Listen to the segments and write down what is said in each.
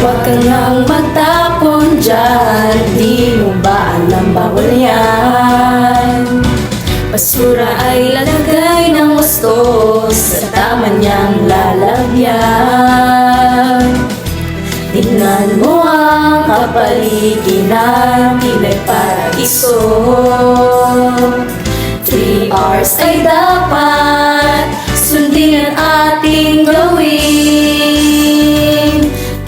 Huwag ka nang magtapon dyan, di mo ba alam bawal yan? Basura ay lalagay ng gusto sa tama niyang lalagyan. Tingnan mo ang kapaligiran, tila'y paraiso. 3 R's ay dapat sundin ang ating gawin.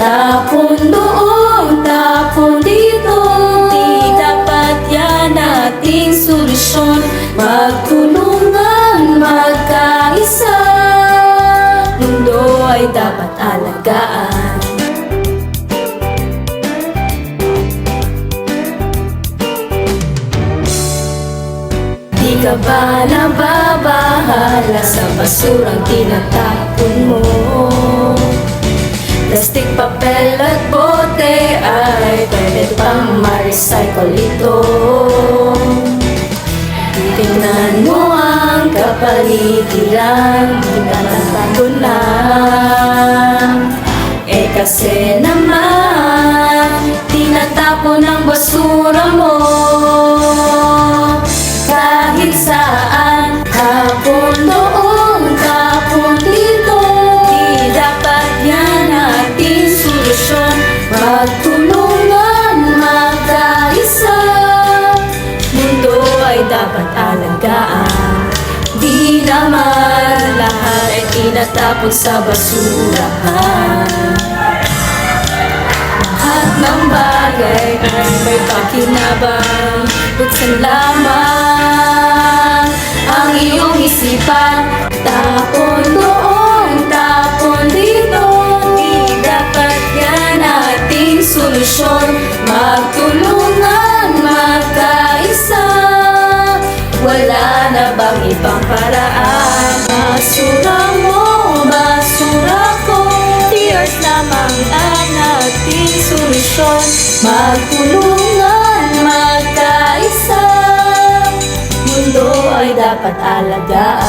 Tapon doon, tapon dito, di dapat yan ating solusyon. Magtulungan, magkaisa, mundo ay dapat alagaan. Di ka ba nababahala sa basurang tinatapon mo? Plastic, papel at bote ay pwede pang ma-recycle ito. Tingnan mo ang kapaligiran, di ka natago na. Kasi naman, tinatapon ang basura mo kahit saan. Tapon doon, tapon dito, di dapat yan ating solusyon. Magtulungan, magkaisa, mundo ay dapat alagaan. Di naman lahat ay tinatapon sa basurahan. Lahat ng bagay ay may pakinabang. Buksan lamang ang iyong isipan. Tapon doon, tapon dito, di dapat yan ating solusyon. Magtulungan, magkaisa, wala na bang ibang paraan? Basura mo, basura ko, tears lamang ang ating solusyon. Magtulungan, magkaisa, mundo ay dapat alagaan.